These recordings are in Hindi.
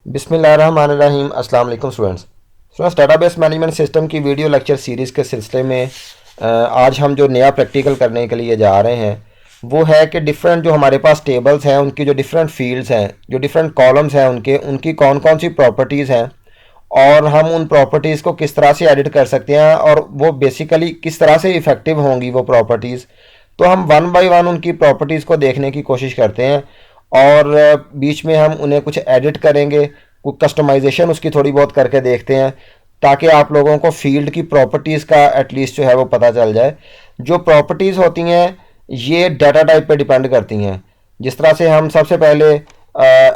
बिस्मिल्लाहिर्रहमानिर्रहीम। अस्सलाम वालेकुम स्टूडेंट्स। डेटाबेस मैनेजमेंट सिस्टम की वीडियो लेक्चर सीरीज़ के सिलसिले में आज हम जो नया प्रैक्टिकल करने के लिए जा रहे हैं वो है कि डिफरेंट जो हमारे पास टेबल्स हैं उनकी जो डिफरेंट फील्ड्स हैं, जो डिफरेंट कॉलम्स हैं, उनकी कौन कौन सी प्रॉपर्टीज़ हैं और हम उन प्रॉपर्टीज़ को किस तरह से एडिट कर सकते हैं और वो बेसिकली किस तरह से इफ़ेक्टिव होंगी वो प्रॉपर्टीज़। तो हम वन बाय वन उनकी प्रॉपर्टीज़ को देखने की कोशिश करते हैं और बीच में हम उन्हें कुछ एडिट करेंगे, कुछ कस्टमाइजेशन उसकी थोड़ी बहुत करके देखते हैं ताकि आप लोगों को फील्ड की प्रॉपर्टीज़ का एटलीस्ट जो है वो पता चल जाए। जो प्रॉपर्टीज़ होती हैं ये डाटा टाइप पे डिपेंड करती हैं। जिस तरह से हम सबसे पहले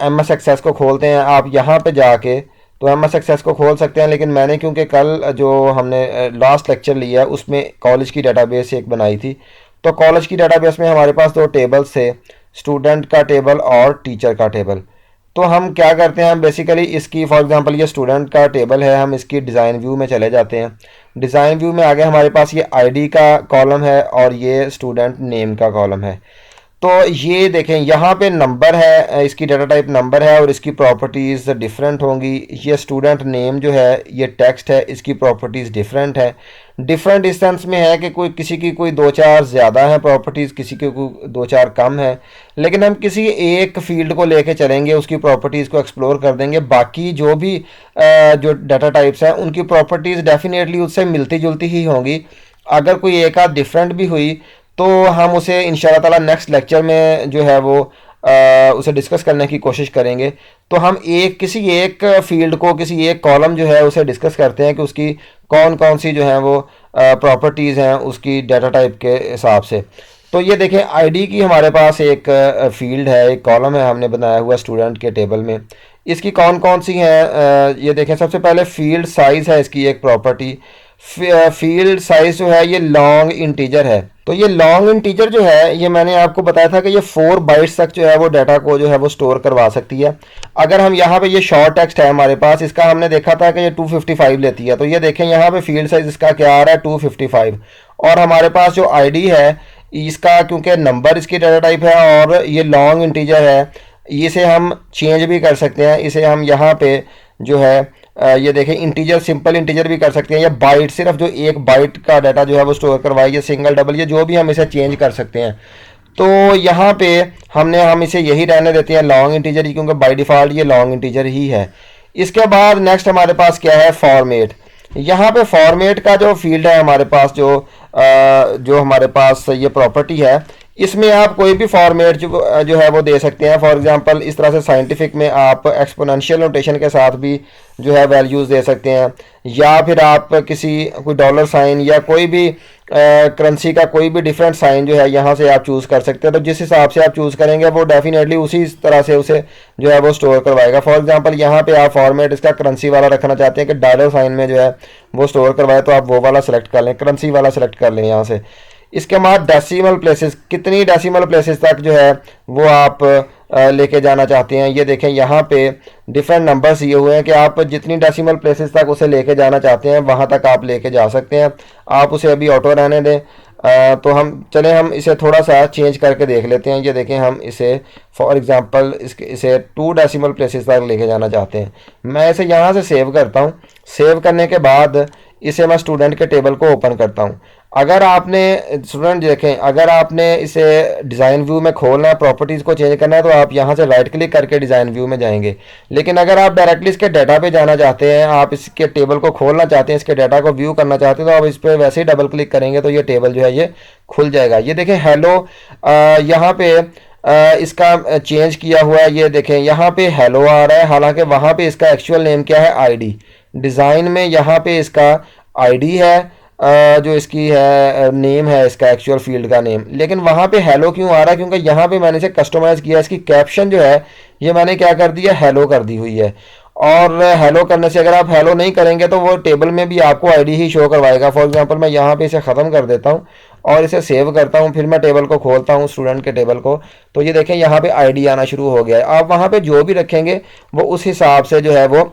एम एस एक्सेस को खोलते हैं, आप यहाँ पे जाके तो एम एस एक्सेस को खोल सकते हैं, लेकिन मैंने क्योंकि कल जो हमने लास्ट लेक्चर लिया है उसमें कॉलेज की डाटाबेस एक बनाई थी, तो कॉलेज की डाटाबेस में हमारे पास दो टेबल्स थे, स्टूडेंट का टेबल और टीचर का टेबल। तो हम क्या करते हैं, हम बेसिकली इसकी फॉर एग्जांपल ये स्टूडेंट का टेबल है, हम इसकी डिज़ाइन व्यू में चले जाते हैं। डिज़ाइन व्यू में आगे हमारे पास ये आईडी का कॉलम है और ये स्टूडेंट नेम का कॉलम है। तो ये देखें यहाँ पे नंबर है, इसकी डाटा टाइप नंबर है और इसकी प्रॉपर्टीज़ डिफरेंट होंगी। ये स्टूडेंट नेम जो है ये टेक्स्ट है, इसकी प्रॉपर्टीज़ डिफरेंट है। डिफरेंट इस सेंस में है कि कोई किसी की कोई दो चार ज़्यादा है प्रॉपर्टीज़, किसी की कोई दो चार कम है, लेकिन हम किसी एक फील्ड को लेके चलेंगे, उसकी प्रॉपर्टीज़ को एक्सप्लोर कर देंगे। बाकी जो भी जो डाटा टाइप्स हैं उनकी प्रॉपर्टीज़ डेफिनेटली उससे मिलती जुलती ही होंगी। अगर कोई एक आध डिफरेंट भी हुई तो हम उसे इंशाल्लाह ताला नेक्स्ट लेक्चर में जो है वो उसे डिस्कस करने की कोशिश करेंगे। तो हम किसी एक फील्ड को, किसी एक कॉलम जो है उसे डिस्कस करते हैं कि उसकी कौन कौन सी जो है वो प्रॉपर्टीज़ हैं उसकी डाटा टाइप के हिसाब से। तो ये देखें आईडी की हमारे पास एक फील्ड है, एक कॉलम है हमने बनाया हुआ स्टूडेंट के टेबल में। इसकी कौन कौन सी हैं ये देखें। सबसे पहले फील्ड साइज़ है इसकी एक प्रॉपर्टी। फील्ड साइज जो है ये लॉन्ग इंटीजर है। तो ये लॉन्ग इंटीजर जो है ये मैंने आपको बताया था कि ये 4 बाइट्स तक जो है वो डाटा को जो है वो स्टोर करवा सकती है। अगर हम यहाँ पे ये शॉर्ट टेक्स्ट है हमारे पास, इसका हमने देखा था कि ये 255 लेती है। तो ये देखें यहाँ पे फील्ड साइज इसका क्या आ रहा है 255। और हमारे पास जो आईडी है इसका क्योंकि नंबर इसकी डाटा टाइप है और ये लॉन्ग इंटीजर है, इसे हम चेंज भी कर सकते हैं। इसे हम यहाँ पे जो है ये देखें इंटीजर, सिंपल इंटीजर भी कर सकते हैं या बाइट, सिर्फ जो एक बाइट का डाटा जो है वो स्टोर करवाइए, सिंगल डबल ये जो भी हम इसे चेंज कर सकते हैं। तो यहाँ पे हम इसे यही रहने देते हैं लॉन्ग इंटीजर ही, क्योंकि बाय डिफ़ॉल्ट ये लॉन्ग इंटीजर ही है। इसके बाद नेक्स्ट हमारे पास क्या है, फॉर्मेट। यहाँ पे फॉर्मेट का जो फील्ड है हमारे पास, जो हमारे पास ये प्रॉपर्टी है, इसमें आप कोई भी फॉर्मेट जो है वो दे सकते हैं। फॉर एग्जांपल इस तरह से साइंटिफिक में आप एक्सपोनेंशियल नोटेशन के साथ भी जो है वैल्यूज़ दे सकते हैं, या फिर आप कोई डॉलर साइन या कोई भी करेंसी का कोई भी डिफरेंट साइन जो है यहाँ से आप चूज़ कर सकते हैं। तो जिस हिसाब से आप चूज़ करेंगे वो डेफिनेटली उसी तरह से उसे जो है वो स्टोर करवाएगा। फॉर एग्जांपल यहाँ पे आप फॉर्मेट इसका करेंसी वाला रखना चाहते हैं कि डॉलर साइन में जो है वो स्टोर करवाए, तो आप वो वाला सेलेक्ट कर लें, करेंसी वाला सेलेक्ट कर लें यहाँ से। इसके बाद डेसिमल प्लेसेस, कितनी डेसिमल प्लेसेस तक जो है वो आप लेके जाना चाहते हैं। ये देखें यहाँ पे डिफरेंट नंबर्स दिए हुए हैं कि आप जितनी डेसिमल प्लेसेस तक उसे लेके जाना चाहते हैं वहाँ तक आप लेके जा सकते हैं। आप उसे अभी ऑटो रहने दें। तो हम इसे थोड़ा सा चेंज करके देख लेते हैं। ये देखें हम इसे फॉर एग्जांपल इसे 2 डेसिमल प्लेसेस तक लेके जाना चाहते हैं। मैं इसे यहाँ से सेव करता हूँ। सेव करने के बाद इसे मैं स्टूडेंट के टेबल को ओपन करता हूँ। अगर आपने स्टूडेंट देखें, अगर आपने इसे डिज़ाइन व्यू में खोलना है, प्रॉपर्टीज़ को चेंज करना है, तो आप यहाँ से राइट क्लिक करके डिज़ाइन व्यू में जाएंगे। लेकिन अगर आप डायरेक्टली इसके डाटा पे जाना चाहते हैं, आप इसके टेबल को खोलना चाहते हैं, इसके डाटा को व्यू करना चाहते हैं, तो आप इस पर वैसे ही डबल क्लिक करेंगे तो ये टेबल जो है ये खुल जाएगा। ये देखें हेलो, यहाँ पे इसका चेंज किया हुआ है। ये देखें यहाँ पे हेलो आ रहा है, हालांकि वहाँ पे इसका एक्चुअल नेम क्या है, आईडी। डिज़ाइन में यहाँ पे इसका आईडी है, जो इसकी है नेम है इसका एक्चुअल फील्ड का नेम, लेकिन वहाँ पे हेलो क्यों आ रहा है, क्योंकि यहाँ पे मैंने इसे कस्टमाइज़ किया। इसकी कैप्शन जो है ये मैंने क्या कर दिया, हेलो कर दी हुई है। और हेलो करने से अगर आप हेलो नहीं करेंगे तो वो टेबल में भी आपको आईडी ही शो करवाएगा। फॉर एग्जांपल मैं यहाँ पे इसे ख़त्म कर देता हूँ और इसे सेव करता हूँ, फिर मैं टेबल को खोलता हूँ स्टूडेंट के टेबल को, तो ये देखें यहाँ पे आईडी आना शुरू हो गया है। आप वहाँ पे जो भी रखेंगे वो उस हिसाब से जो है वो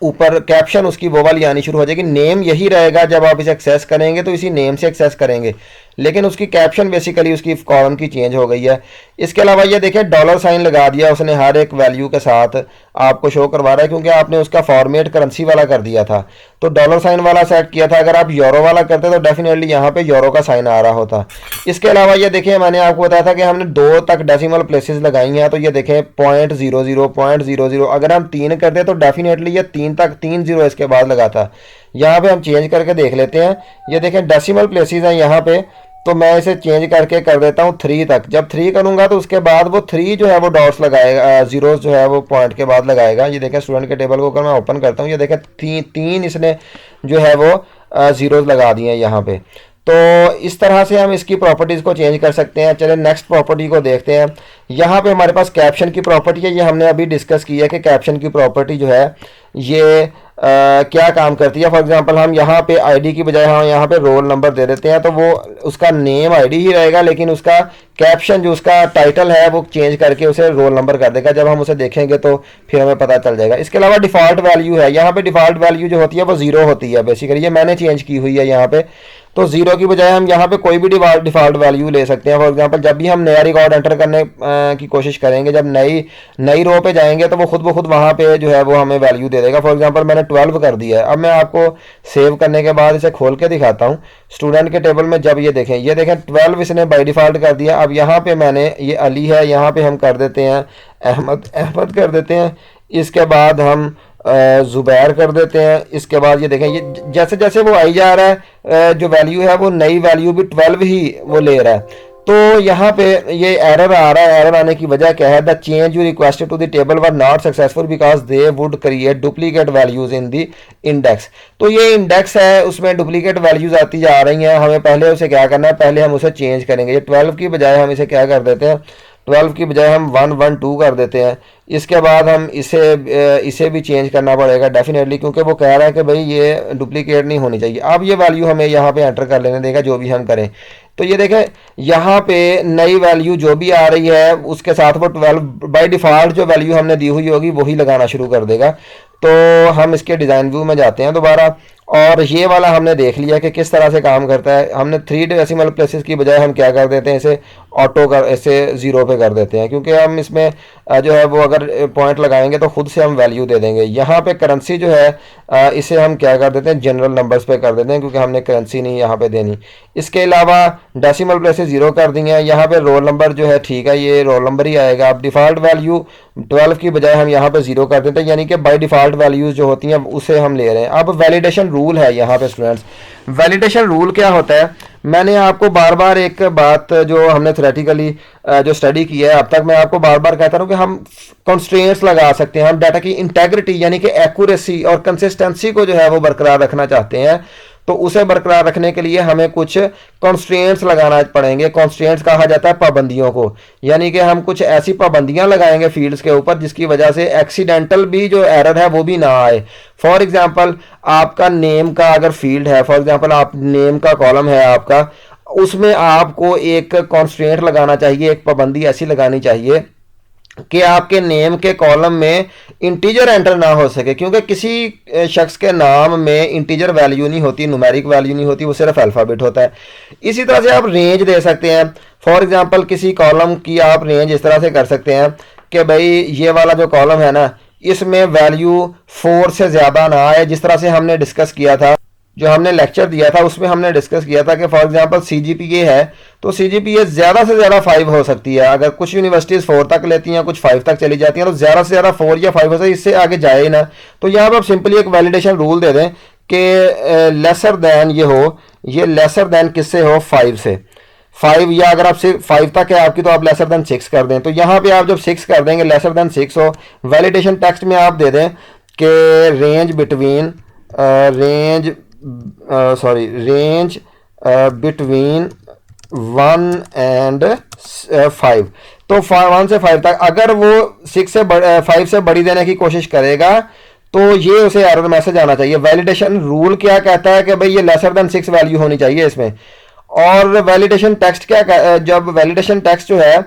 ऊपर कैप्शन उसकी वो वाली आनी शुरू हो जाएगी। नेम यही रहेगा, जब आप इसे एक्सेस करेंगे तो इसी नेम से एक्सेस करेंगे, लेकिन उसकी कैप्शन बेसिकली उसकी कॉलम की चेंज हो गई है। इसके अलावा ये देखें डॉलर साइन लगा दिया उसने हर एक वैल्यू के साथ, आपको शो करवा रहा है, क्योंकि आपने उसका फॉर्मेट करेंसी वाला कर दिया था, तो डॉलर साइन वाला सेट किया था। अगर आप यूरो वाला करते तो डेफिनेटली यहाँ पे यूरो का साइन आ रहा होता। इसके अलावा ये देखें, मैंने आपको बताया था कि हमने 2 तक डेसिमल प्लेसेस लगाई हैं, तो ये देखें 0.00 0.00, अगर हम 3 करते तो डेफिनेटली ये 3 तक 3 जीरो इसके बाद लगाता। यहाँ पे हम चेंज करके देख लेते हैं, ये देखें डेसिमल प्लेसेस हैं यहाँ पे, तो मैं इसे चेंज करके कर देता हूँ 3 तक। जब 3 करूँगा तो उसके बाद वो 3 जो है वो डॉट्स लगाएगा, जीरोस जो है वो पॉइंट के बाद लगाएगा। ये देखें स्टूडेंट के टेबल को अगर मैं ओपन करता हूँ, ये देखें 3 इसने जो है वो जीरोस लगा दिए हैं यहाँ पे। तो इस तरह से हम इसकी प्रॉपर्टीज़ को चेंज कर सकते हैं। चलिए नेक्स्ट प्रॉपर्टी को देखते हैं। यहाँ पे हमारे पास कैप्शन की प्रॉपर्टी है, ये हमने अभी डिस्कस की है कि कैप्शन की प्रॉपर्टी जो है ये क्या काम करती है। फॉर एग्जांपल हम यहाँ पे आईडी की बजाय हम यहाँ पे रोल नंबर दे देते हैं, तो वो उसका नेम आईडी ही रहेगा, लेकिन उसका कैप्शन जो उसका टाइटल है वो चेंज करके उसे रोल नंबर कर देगा। जब हम उसे देखेंगे तो फिर हमें पता चल जाएगा। इसके अलावा डिफ़ॉल्ट वैल्यू है, यहाँ पे डिफ़ॉल्ट वैल्यू जो होती है वो 0 होती है बेसिकली, ये मैंने चेंज की हुई है यहाँ पे। तो 0 की बजाय हम यहाँ पे कोई भी डिफ़ॉल्ट वैल्यू ले सकते हैं। फॉर एग्जांपल जब भी हम नया रिकॉर्ड एंटर करने की कोशिश करेंगे, जब नई रो पे जाएंगे तो वो खुद ब खुद वहाँ पे जो है वो हमें वैल्यू दे देगा। फॉर एग्जांपल मैंने 12 कर दिया है। अब मैं आपको सेव करने के बाद इसे खोल के दिखाता हूँ स्टूडेंट के टेबल में। जब ये देखें 12 इसने बाई डिफ़ॉल्ट कर दिया। अब यहाँ पे मैंने ये अली है, यहाँ पे हम कर देते हैं अहमद कर देते हैं। इसके बाद हम ज़ुबैर कर देते हैं। इसके बाद ये देखें, ये जैसे जैसे वो आई जा रहा है जो वैल्यू है वो नई वैल्यू भी 12 ही वो ले रहा है। तो यहाँ पे ये एरर आ रहा है। एरर आने की वजह क्या है? The change you requested to the table were not successful because they would create duplicate values in the index. तो ये इंडेक्स है, उसमें डुप्लीकेट वैल्यूज आती जा रही हैं। हमें पहले उसे क्या करना है, पहले हम उसे चेंज करेंगे। ये 12 की बजाय हम इसे क्या कर देते हैं, 12 की बजाय हम 112 कर देते हैं। इसके बाद हम इसे भी चेंज करना पड़ेगा डेफिनेटली, क्योंकि वो कह रहा है कि भाई ये डुप्लीकेट नहीं होनी चाहिए। अब ये वैल्यू हमें यहाँ पे एंटर कर लेने देगा जो भी हम करें। तो ये देखें यहाँ पे नई वैल्यू जो भी आ रही है उसके साथ वो 12 बाय डिफ़ॉल्ट जो वैल्यू हमने दी हुई होगी वही लगाना शुरू कर देगा। तो हम इसके डिज़ाइन व्यू में जाते हैं दोबारा, और ये वाला हमने देख लिया कि किस तरह से काम करता है। हमने 3 डेसिमल प्लेसेस की बजाय हम क्या कर देते हैं, इसे ऑटो कर इसे 0 पे कर देते हैं, क्योंकि हम इसमें जो है वो अगर पॉइंट लगाएंगे तो खुद से हम वैल्यू दे देंगे। यहाँ पे करेंसी जो है इसे हम क्या कर देते हैं, जनरल नंबर्स पे कर देते हैं, क्योंकि हमने करेंसी नहीं यहाँ पे देनी। इसके अलावा डेसिमल प्लेसेस 0 कर दिए हैं। यहाँ पे रोल नंबर जो है ठीक है, ये रोल नंबर ही आएगा। अब डिफ़ॉल्ट वैल्यू 12 की बजाय हम यहाँ पे 0 कर देते हैं, यानी कि बाय डिफ़ॉल्ट वैल्यूज़ जो होती हैं उसे हम ले रहे हैं। अब वैलिडेशन रूल है यहाँ पे स्टूडेंट्स। वैलिडेशन रूल क्या होता है? मैंने आपको बार बार एक बात जो हमने थ्योरेटिकली जो स्टडी की है अब तक, मैं आपको बार बार कहता हूँ कि हम कंस्ट्रेंट्स लगा सकते हैं। हम डाटा की इंटेग्रिटी यानी कि एक्यूरेसी और कंसिस्टेंसी को जो है वो बरकरार रखना चाहते हैं, तो उसे बरकरार रखने के लिए हमें कुछ कॉन्स्ट्रेंट्स लगाना पड़ेंगे। कॉन्स्ट्रेंट्स कहा जाता है पाबंदियों को, यानी कि हम कुछ ऐसी पाबंदियां लगाएंगे फील्ड्स के ऊपर जिसकी वजह से एक्सीडेंटल भी जो एरर है वो भी ना आए। फॉर एग्जांपल आपका नेम का अगर फील्ड है, फॉर एग्जांपल आप नेम का कॉलम है आपका, उसमें आपको एक कॉन्स्ट्रेंट लगाना चाहिए, एक पाबंदी ऐसी लगानी चाहिए कि आपके नेम के कॉलम में इंटीजर एंटर ना हो सके, क्योंकि किसी शख्स के नाम में इंटीजर वैल्यू नहीं होती, न्यूमेरिक वैल्यू नहीं होती, वो सिर्फ अल्फ़ाबेट होता है। इसी तरह से आप रेंज दे सकते हैं। फॉर एग्जांपल किसी कॉलम की आप रेंज इस तरह से कर सकते हैं कि भाई ये वाला जो कॉलम है ना, इसमें वैल्यू 4 से ज़्यादा ना आए। जिस तरह से हमने डिस्कस किया था, जो हमने लेक्चर दिया था उसमें हमने डिस्कस किया था कि फॉर एग्जांपल CGPA है, तो CGPA ज़्यादा से ज़्यादा 5 हो सकती है। अगर कुछ यूनिवर्सिटीज़ 4 तक लेती हैं, कुछ 5 तक चली जाती हैं, तो ज़्यादा से ज़्यादा 4 या 5 हो सकती है, इससे आगे जाए ना। तो यहाँ पर आप सिंपली एक वैलिडेशन रूल दे दें कि लेसर दैन ये हो, ये लेसर दैन किससे हो, 5 से। 5 या अगर आप 5 तक है आपकी तो आप लेसर दैन 6 कर दें। तो यहाँ पे आप जब 6 कर देंगे, लेसर दैन 6 हो, वैलिडेशन टेक्स्ट में आप दे दें कि रेंज बिटवीन बिटवीन 1 and 5। तो 1 से 5 तक अगर वो 5 से बड़ी देने की कोशिश करेगा तो ये उसे एरर मैसेज आना चाहिए। वैलिडेशन रूल क्या कहता है कि भाई ये लेसर देन 6 वैल्यू होनी चाहिए इसमें। और वैलिडेशन टेक्स्ट क्या, जब वैलिडेशन टेक्स्ट जो है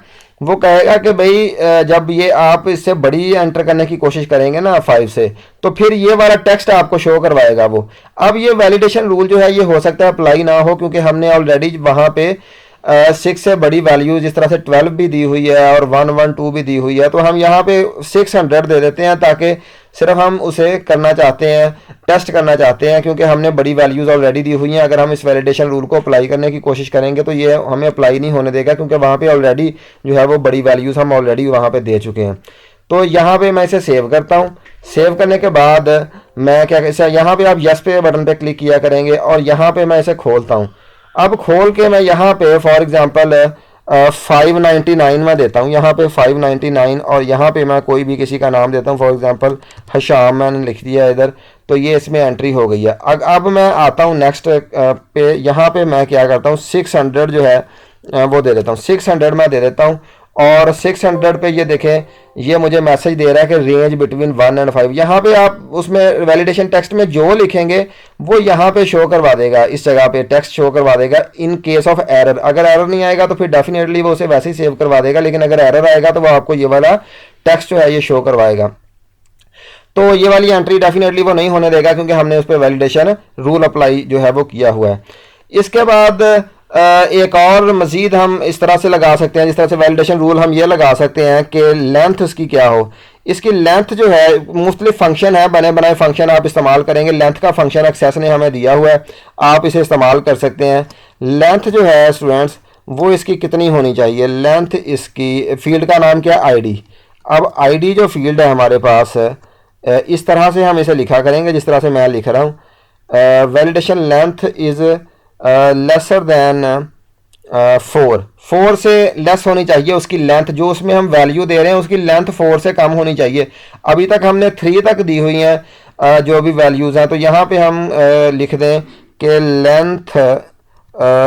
वो कहेगा कि भाई जब ये आप इससे बड़ी एंटर करने की कोशिश करेंगे ना 5 से, तो फिर ये वाला टेक्स्ट आपको शो करवाएगा वो। अब ये वैलिडेशन रूल जो है ये हो सकता है अप्लाई ना हो, क्योंकि हमने ऑलरेडी वहाँ पे 6 से बड़ी वैल्यू जिस तरह से 12 भी दी हुई है और 112 भी दी हुई है, तो हम यहाँ पे 600 दे देते हैं ताकि सिर्फ हम उसे करना चाहते हैं, टेस्ट करना चाहते हैं, क्योंकि हमने बड़ी वैल्यूज़ ऑलरेडी दी हुई हैं। अगर हम इस वैलिडेशन रूल को अप्लाई करने की कोशिश करेंगे तो ये हमें अप्लाई नहीं होने देगा, क्योंकि वहाँ पे ऑलरेडी जो है वो बड़ी वैल्यूज़ हम ऑलरेडी वहाँ पे दे चुके हैं। तो यहाँ पे मैं इसे सेव करता हूँ। सेव करने के बाद मैं क्या कैसे, यहाँ पे आप यस पे बटन पे क्लिक किया करेंगे और यहाँ पे मैं इसे खोलता हूँ। अब खोल के मैं यहाँ पे फॉर एग्जांपल 599 में देता हूँ, यहाँ पे 599, और यहाँ पे मैं कोई भी किसी का नाम देता हूँ, फॉर एग्जांपल हशाम मैंने लिख दिया इधर, तो ये इसमें एंट्री हो गई है। अब मैं आता हूँ नेक्स्ट पे, यहाँ पे मैं क्या करता हूँ 600 जो है वो दे देता हूँ, 600 मैं दे देता हूँ। और 600 पे ये देखें, ये मुझे मैसेज दे रहा है कि रेंज बिटवीन 1 और 5। यहाँ पे आप उसमें वैलिडेशन टेक्स्ट में जो लिखेंगे वो यहाँ पे शो करवा देगा, इस जगह पे टेक्स्ट शो करवा देगा इन केस ऑफ एरर। अगर एरर नहीं आएगा तो फिर डेफिनेटली वो उसे वैसे ही सेव करवा देगा, लेकिन अगर एरर आएगा तो वो आपको ये वाला टेक्स्ट जो है ये शो करवाएगा। तो ये वाली एंट्री डेफिनेटली वो नहीं होने देगा, क्योंकि हमने उस पर वैलिडेशन रूल अप्लाई जो है वो किया हुआ है। इसके बाद एक और मज़ीद हम इस तरह से लगा सकते हैं, जिस तरह से वैलिडेशन रूल हम ये लगा सकते हैं कि लेंथ इसकी क्या हो। इसकी लेंथ जो है, मुख्तलिफ फंक्शन है, बने बनाए फंक्शन आप इस्तेमाल करेंगे। लेंथ का फंक्शन एक्सेस ने हमें दिया हुआ है, आप इसे इस्तेमाल कर सकते हैं। लेंथ जो है स्टूडेंट्स वो इसकी कितनी होनी चाहिए, लेंथ इसकी, फील्ड का नाम क्या है आईडी। अब आईडी जो फील्ड है हमारे पास इस तरह से हम इसे लिखा करेंगे जिस तरह से मैं लिख रहा हूँ। Validation length is lesser than 4 से लेस होनी चाहिए उसकी लेंथ, जो उसमें हम वैल्यू दे रहे हैं उसकी लेंथ 4 से कम होनी चाहिए। अभी तक हमने 3 तक दी हुई हैं जो भी वैल्यूज़ हैं, तो यहाँ पे हम लिख दें कि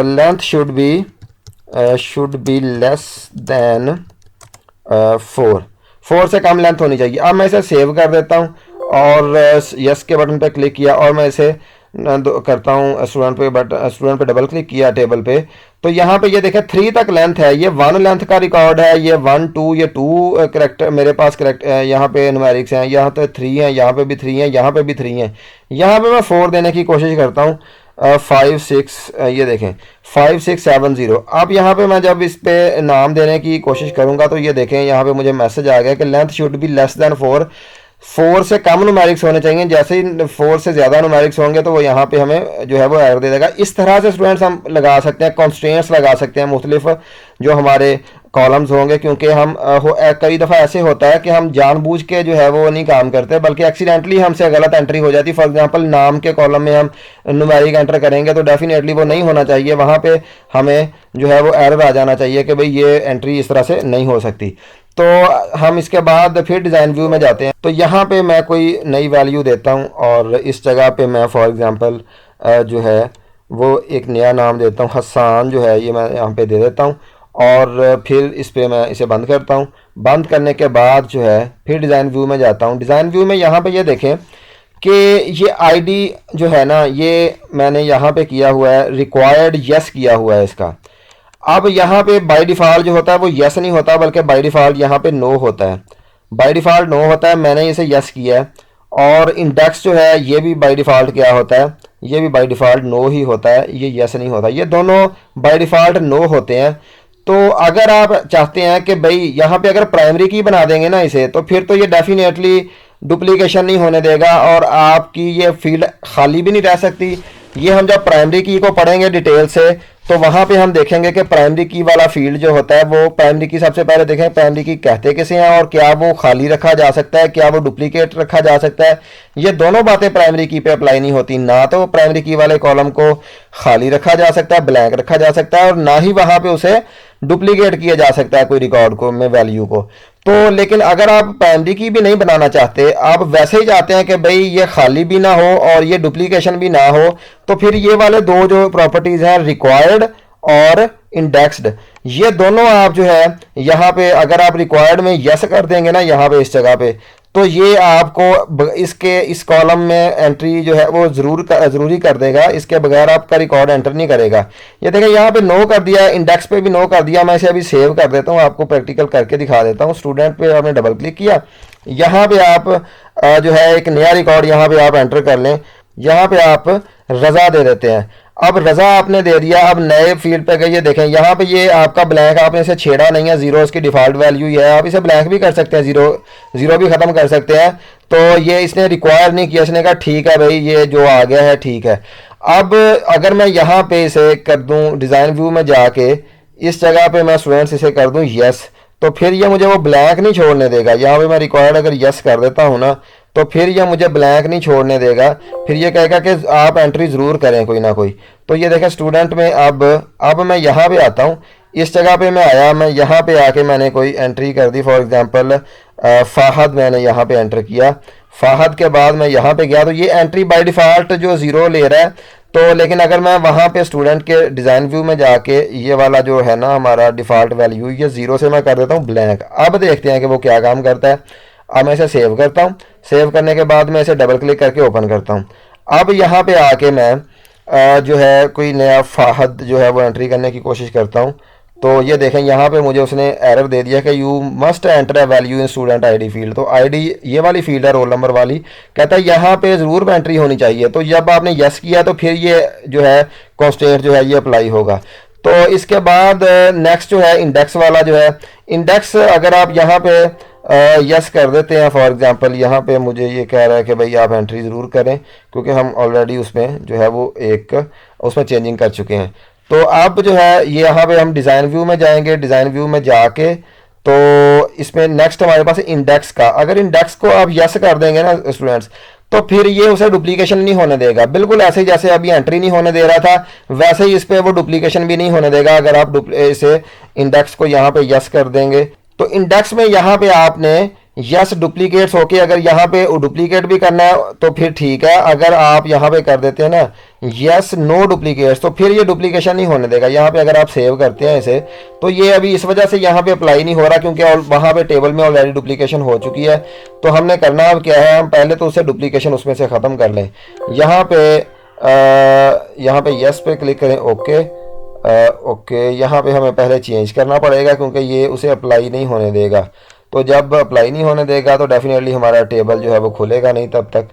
length should be less than 4 से कम लेंथ होनी चाहिए। अब मैं इसे सेव कर देता हूँ और यस के बटन पे क्लिक किया और मैं इसे करता हूँ स्टूडेंट पे डबल क्लिक किया टेबल पे, तो यहाँ पे ये देखें 3 तक लेंथ है, ये 1 लेंथ का रिकॉर्ड है, ये 1 2 ये 2 करेक्ट मेरे पास करेक्ट यहाँ पे न्यूमेरिक्स हैं, यहाँ तो 3 हैं, यहाँ पे भी 3 हैं, यहाँ पे भी 3 हैं। यहाँ पे मैं 4 देने की कोशिश करता हूँ, 5 6 ये देखें 5 6 7 0। अब यहाँ पे मैं जब इस पे नाम देने की कोशिश करूँगा तो ये देखें यहाँ पे मुझे मैसेज आ गया कि length should be less than 4 से कम न्यूमेरिक्स होने चाहिए। जैसे ही 4 से ज़्यादा न्यूमेरिक्स होंगे तो वो यहाँ पे हमें जो है वो एरर दे देगा। इस तरह से स्टूडेंट्स हम लगा सकते हैं, कॉन्स्ट्रेंट्स लगा सकते हैं मुख्तलिफ जो हमारे कॉलम्स होंगे, क्योंकि हम कई दफ़ा ऐसे होता है कि हम जानबूझ के जो है वो नहीं काम करते, बल्कि एक्सीडेंटली हमसे गलत एंट्री हो जाती है। फॉर एग्जांपल नाम के कॉलम में हम न्यूमेरिक एंटर करेंगे तो डेफिनेटली वो नहीं होना चाहिए, वहाँ पे हमें जो है वो एरर आ जाना चाहिए कि भाई ये एंट्री इस तरह से नहीं हो सकती। तो हम इसके बाद फिर डिज़ाइन व्यू में जाते हैं, तो यहाँ पे मैं कोई नई वैल्यू देता हूँ और इस जगह पे मैं फॉर एग्जांपल जो है वो एक नया नाम देता हूँ, हसान जो है ये मैं यहाँ पे दे देता हूँ और फिर इस पे मैं इसे बंद करता हूँ। बंद करने के बाद जो है फिर डिज़ाइन व्यू में जाता हूँ। डिज़ाइन व्यू में यहाँ पे ये देखें कि ये आईडी जो है ना, ये मैंने यहाँ पे किया हुआ है, रिक्वायर्ड यस किया हुआ है इसका। अब यहाँ पे बाय डिफ़ॉल्ट जो होता है वो यस नहीं होता, बल्कि बाय डिफ़ॉल्ट यहाँ पे नो होता है। बाय डिफ़ॉल्ट नो होता है, मैंने इसे यस किया है। और इंडेक्स जो है ये भी बाय डिफ़ॉल्ट क्या होता है, ये भी बाय डिफ़ॉल्ट नो ही होता है, ये यस नहीं होता। ये दोनों बाय डिफ़ॉल्ट नो होते हैं। तो अगर आप चाहते हैं कि भाई यहाँ पे अगर प्राइमरी की बना देंगे ना इसे, तो फिर तो ये डेफिनेटली डुप्लीकेशन नहीं होने देगा और आपकी ये फील्ड खाली भी नहीं रह सकती। ये हम जब प्राइमरी की को पढ़ेंगे डिटेल से तो वहाँ पे हम देखेंगे कि प्राइमरी की वाला फील्ड जो होता है वो प्राइमरी की, सबसे पहले देखें प्राइमरी की कहते किसे हैं और क्या वो खाली रखा जा सकता है, क्या वो डुप्लीकेट रखा जा सकता है। ये दोनों बातें प्राइमरी की पे अप्लाई नहीं होती। ना तो प्राइमरी की वाले कॉलम को खाली रखा जा सकता है, ब्लैंक रखा जा सकता है, और ना ही वहाँ पे उसे डुप्लीकेट किया जा सकता है कोई रिकॉर्ड को में वैल्यू को। तो लेकिन अगर आप प्राइमरी की भी नहीं बनाना चाहते, आप वैसे ही चाहते हैं कि भाई ये खाली भी ना हो और ये डुप्लीकेशन भी ना हो, तो फिर ये वाले दो जो प्रॉपर्टीज़ हैं रिक्वायर्ड और इंडेक्स्ड, ये दोनों आप जो है यहाँ पे अगर आप रिक्वायर्ड में यस कर देंगे ना यहाँ पे इस जगह पे, तो ये आपको इस कॉलम में एंट्री जो है वो ज़रूरी कर देगा, इसके बगैर आपका रिकॉर्ड एंटर नहीं करेगा। ये देखें यहाँ पे नो कर दिया, इंडेक्स पे भी नो कर दिया। मैं इसे अभी सेव कर देता हूँ, आपको प्रैक्टिकल करके दिखा देता हूँ। स्टूडेंट पे आपने डबल क्लिक किया, यहाँ पे आप जो है एक नया रिकॉर्ड यहाँ पे आप एंटर कर लें, यहाँ पे आप रज़ा दे देते हैं। अब रज़ा आपने दे दिया, अब नए फील्ड पे गए, ये देखें यहाँ पे ये आपका ब्लैंक, आपने इसे छेड़ा नहीं है, जीरो इसकी डिफ़ॉल्ट वैल्यू ही है, आप इसे ब्लैंक भी कर सकते हैं, जीरो जीरो भी ख़त्म कर सकते हैं। तो ये इसने रिक्वायर नहीं किया, इसने कहा ठीक है भाई ये जो आ गया है ठीक है। अब अगर मैं यहाँ पे इसे कर दूँ डिज़ाइन व्यू में जाके, इस जगह पे मैं स्टूडेंट्स इसे कर दूँ यस, तो फिर ये मुझे वो ब्लैंक नहीं छोड़ने देगा। यहाँ पे मैं रिक्वायर्ड अगर यस कर देता हूँ ना, तो फिर ये मुझे ब्लैंक नहीं छोड़ने देगा, फिर ये कहेगा कि आप एंट्री ज़रूर करें कोई ना कोई। तो ये देखें स्टूडेंट में अब मैं यहाँ पे आता हूँ, इस जगह पे मैं आया, मैं यहाँ पे आके मैंने कोई एंट्री कर दी, फॉर एग्जांपल फ़ाहद मैंने यहाँ पे एंटर किया। फ़ाहद के बाद मैं यहाँ पे गया, तो ये एंट्री बाय डिफ़ॉल्ट जो ज़ीरो ले रहा है। तो लेकिन अगर मैं वहाँ पे स्टूडेंट के डिज़ाइन व्यू में जाके ये वाला जो है ना हमारा डिफ़ॉल्ट वैल्यू, ये ज़ीरो से मैं कर देता हूँ ब्लैंक। अब देखते हैं कि वो क्या काम करता है। अब मैं इसे सेव करता हूँ, सेव करने के बाद मैं इसे डबल क्लिक करके ओपन करता हूँ। अब यहाँ पे आके मैं जो है कोई नया फ़ाहद जो है वो एंट्री करने की कोशिश करता हूँ। तो ये देखें यहाँ पे मुझे उसने एरर दे दिया कि you must enter a value in student ID field. तो आईडी ये वाली फील्ड है रोल नंबर वाली, कहता है यहाँ पे ज़रूर एंट्री होनी चाहिए। तो जब आपने यस किया तो फिर ये जो है कॉन्स्टेंट जो है ये अप्लाई होगा। तो इसके बाद नेक्स्ट जो है इंडेक्स वाला जो है, इंडेक्स अगर आप यहाँ पे यस कर देते हैं, फॉर एग्जांपल यहाँ पे मुझे ये कह रहा है कि भाई आप एंट्री ज़रूर करें, क्योंकि हम ऑलरेडी उसमें जो है वो एक उसमें चेंजिंग कर चुके हैं। तो अब जो है ये यहाँ पे हम डिज़ाइन व्यू में जाएंगे, डिज़ाइन व्यू में जाके तो इसमें नेक्स्ट हमारे पास इंडेक्स का, अगर इंडेक्स को आप यस कर देंगे ना स्टूडेंट्स, तो फिर ये उसे डुप्लीकेशन नहीं होने देगा। बिल्कुल ऐसे ही जैसे अभी एंट्री नहीं होने दे रहा था, वैसे ही इस पर वो डुप्लीकेशन भी नहीं होने देगा। अगर आप इसे इंडेक्स को यहाँ पे यस कर देंगे, तो इंडेक्स में यहाँ पे आपने यस डुप्लीकेट्स होके अगर यहाँ पे डुप्लीकेट भी करना है तो फिर ठीक है। अगर आप यहाँ पे कर देते हैं ना यस नो डुप्लीकेट्स, तो फिर ये डुप्लीकेशन नहीं होने देगा। यहाँ पे अगर आप सेव करते हैं इसे, तो ये अभी इस वजह से यहाँ पे अप्लाई नहीं हो रहा, क्योंकि वहाँ पे टेबल में ऑलरेडी डुप्लीकेशन हो चुकी है। तो हमने करना अब क्या है, हम पहले तो उसे डुप्लीकेशन उसमें से ख़त्म कर लें। यहाँ पे यस पे क्लिक करें, ओके ओके। यहाँ पे हमें पहले चेंज करना पड़ेगा, क्योंकि ये उसे अप्लाई नहीं होने देगा। तो जब अप्लाई नहीं होने देगा तो डेफिनेटली हमारा टेबल जो है वो खुलेगा नहीं तब तक।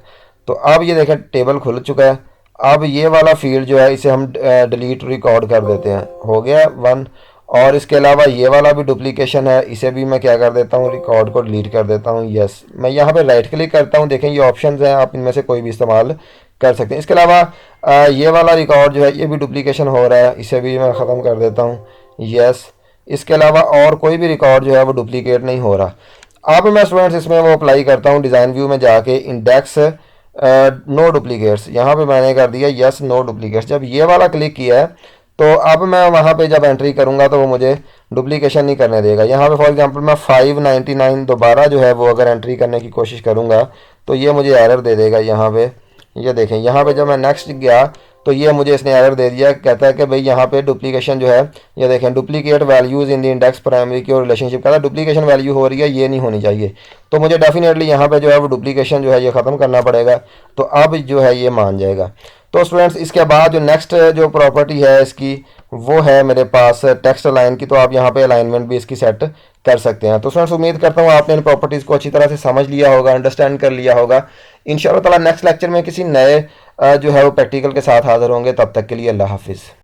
तो अब ये देखें टेबल खुल चुका है। अब ये वाला फील्ड जो है इसे हम डिलीट रिकॉर्ड कर देते हैं, हो गया वन। और इसके अलावा ये वाला भी डुप्लीकेशन है, इसे भी मैं क्या कर देता हूँ, रिकॉर्ड को डिलीट कर देता हूँ। यस, मैं यहाँ पे राइट क्लिक करता हूँ, देखें ये ऑप्शंस हैं, आप इनमें से कोई भी इस्तेमाल कर सकते हैं। इसके अलावा ये वाला रिकॉर्ड जो है ये भी डुप्लीकेशन हो रहा है, इसे भी मैं ख़त्म कर देता हूँ। यस, इसके अलावा और कोई भी रिकॉर्ड जो है वो डुप्लीकेट नहीं हो रहा। अब मैं स्टूडेंट्स इसमें वो अप्लाई करता हूँ डिज़ाइन व्यू में जाके इंडेक्स नो डुप्लीकेट्स, यहाँ पे मैंने कर दिया यस नो डुप्लीकेट्स। जब ये वाला क्लिक किया है तो अब मैं वहाँ पे जब एंट्री करूँगा तो वो मुझे डुप्लीकेशन नहीं करने देगा। यहाँ पे फॉर एग्जांपल मैं 599 दोबारा जो है वो अगर एंट्री करने की कोशिश करूँगा तो ये मुझे एरर दे देगा। यहाँ पे ये देखें, यहाँ पे जब मैं नेक्स्ट गया तो ये मुझे इसने एरर दे दिया, कहता है कि भाई यहाँ पे डुप्लीकेशन जो है, ये देखें duplicate values in the index primary की और रिलेशनशिप, कहता है डुप्लीकेशन वैल्यू हो रही है, ये नहीं होनी चाहिए। तो मुझे डेफिनेटली यहाँ पे जो है वो डुप्लीकेशन जो है ये ख़त्म करना पड़ेगा। तो अब जो है ये मान जाएगा। तो स्टूडेंट्स इसके बाद जो नेक्स्ट जो प्रॉपर्टी है इसकी वो है मेरे पास टेक्स्ट अलाइन की। तो आप यहाँ पे अलाइनमेंट भी इसकी सेट कर सकते हैं। तो स्टूडेंट्स उम्मीद करता हूँ आपने इन प्रॉपर्टीज़ को अच्छी तरह से समझ लिया होगा, अंडरस्टैंड कर लिया होगा। इंशाअल्लाह ताला नेक्स्ट लेक्चर में किसी नए जो है वो प्रैक्टिकल के साथ हाज़िर होंगे। तब तक के लिए अल्लाह हाफिज़।